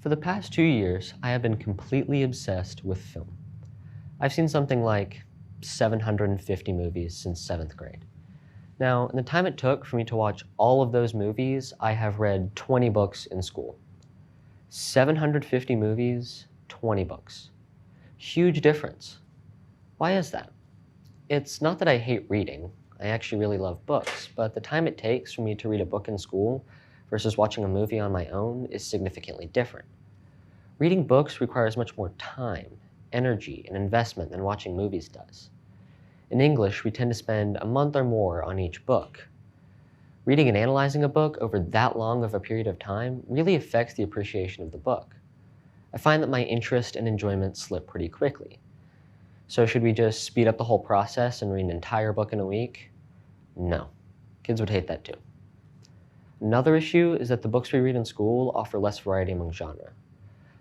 For the past 2 years, I have been completely obsessed with film. I've seen something like 750 movies since 7th grade. Now, in the time it took for me to watch all of those movies, I have read 20 books in school. 750 movies, 20 books. Huge difference. Why is that? It's not that I hate reading. I actually really love books, but the time it takes for me to read a book in school versus watching a movie on my own is significantly different. Reading books requires much more time, energy, and investment than watching movies does. In English, we tend to spend a month or more on each book. Reading and analyzing a book over that long of a period of time really affects the appreciation of the book. I find that my interest and enjoyment slip pretty quickly. So should we just speed up the whole process and read an entire book in a week? No. Kids would hate that too. Another issue is that the books we read in school offer less variety among genre.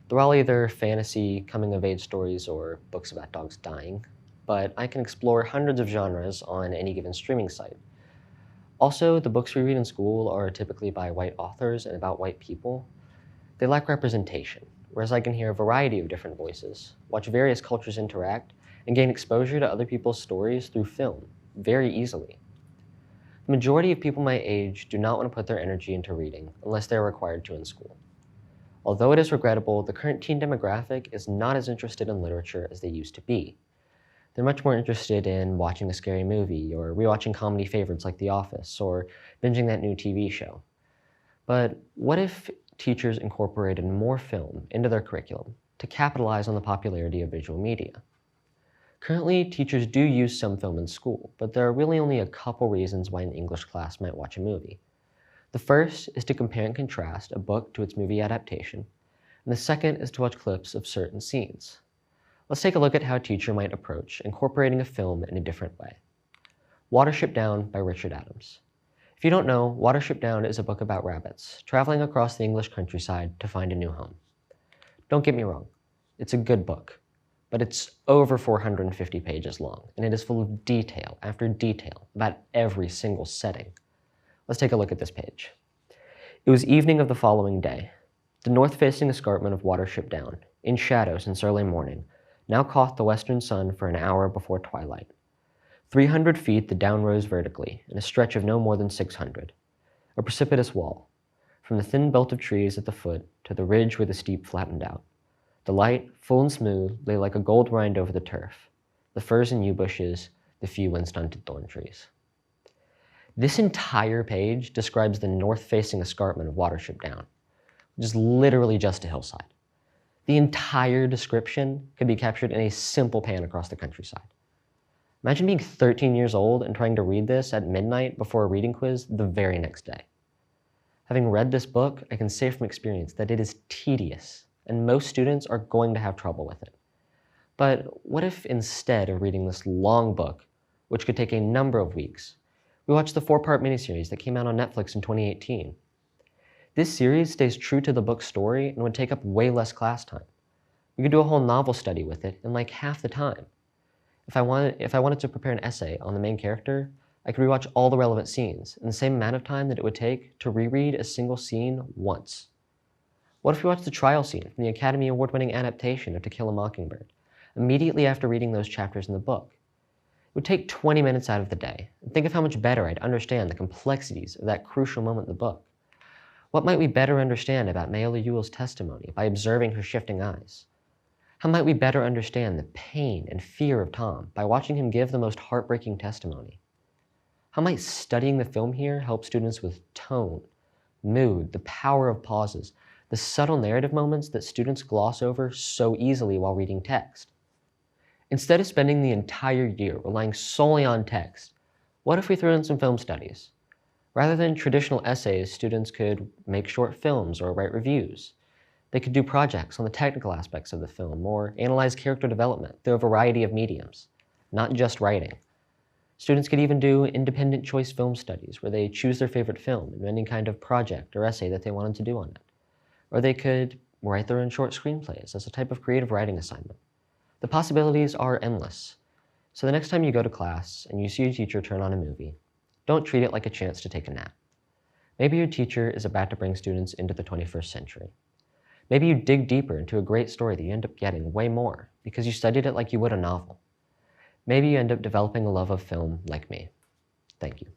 They're all either fantasy, coming-of-age stories, or books about dogs dying, but I can explore hundreds of genres on any given streaming site. Also, the books we read in school are typically by white authors and about white people. They lack representation, whereas I can hear a variety of different voices, watch various cultures interact, and gain exposure to other people's stories through film very easily. The majority of people my age do not want to put their energy into reading unless they're required to in school. Although it is regrettable, the current teen demographic is not as interested in literature as they used to be. They're much more interested in watching a scary movie, or rewatching comedy favorites like The Office, or binging that new TV show. But what if teachers incorporated more film into their curriculum to capitalize on the popularity of visual media? Currently, teachers do use some film in school, but there are really only a couple reasons why an English class might watch a movie. The first is to compare and contrast a book to its movie adaptation, and the second is to watch clips of certain scenes. Let's take a look at how a teacher might approach incorporating a film in a different way. Watership Down by Richard Adams. If you don't know, Watership Down is a book about rabbits traveling across the English countryside to find a new home. Don't get me wrong, it's a good book, but it's over 450 pages long, and it is full of detail after detail about every single setting. Let's take a look at this page. It was evening of the following day. The north-facing escarpment of Watership Down, in shadow since early morning, now caught the western sun for an hour before twilight. 300 feet the down rose vertically, in a stretch of no more than 600. A precipitous wall, from the thin belt of trees at the foot to the ridge where the steep flattened out. The light, full and smooth, lay like a gold rind over the turf, the firs and yew bushes, the few wind-stunted thorn trees. This entire page describes the north-facing escarpment of Watership Down, which is literally just a hillside. The entire description could be captured in a simple pan across the countryside. Imagine being 13 years old and trying to read this at midnight before a reading quiz the very next day. Having read this book, I can say from experience that it is tedious, and most students are going to have trouble with it. But what if instead of reading this long book, which could take a number of weeks, we watched the 4-part miniseries that came out on Netflix in 2018. This series stays true to the book's story and would take up way less class time. We could do a whole novel study with it in like half the time. If I wanted to prepare an essay on the main character, I could rewatch all the relevant scenes in the same amount of time that it would take to reread a single scene once. What if we watched the trial scene from the Academy Award-winning adaptation of To Kill a Mockingbird, immediately after reading those chapters in the book? It would take 20 minutes out of the day, and think of how much better I'd understand the complexities of that crucial moment in the book. What might we better understand about Mayella Ewell's testimony by observing her shifting eyes? How might we better understand the pain and fear of Tom by watching him give the most heartbreaking testimony? How might studying the film here help students with tone, mood, the power of pauses, the subtle narrative moments that students gloss over so easily while reading text? Instead of spending the entire year relying solely on text, what if we threw in some film studies? Rather than traditional essays, students could make short films or write reviews. They could do projects on the technical aspects of the film or analyze character development through a variety of mediums, not just writing. Students could even do independent choice film studies where they choose their favorite film and any kind of project or essay that they wanted to do on it. Or they could write their own short screenplays as a type of creative writing assignment. The possibilities are endless. So the next time you go to class and you see your teacher turn on a movie, don't treat it like a chance to take a nap. Maybe your teacher is about to bring students into the 21st century. Maybe you dig deeper into a great story that you end up getting way more because you studied it like you would a novel. Maybe you end up developing a love of film like me. Thank you.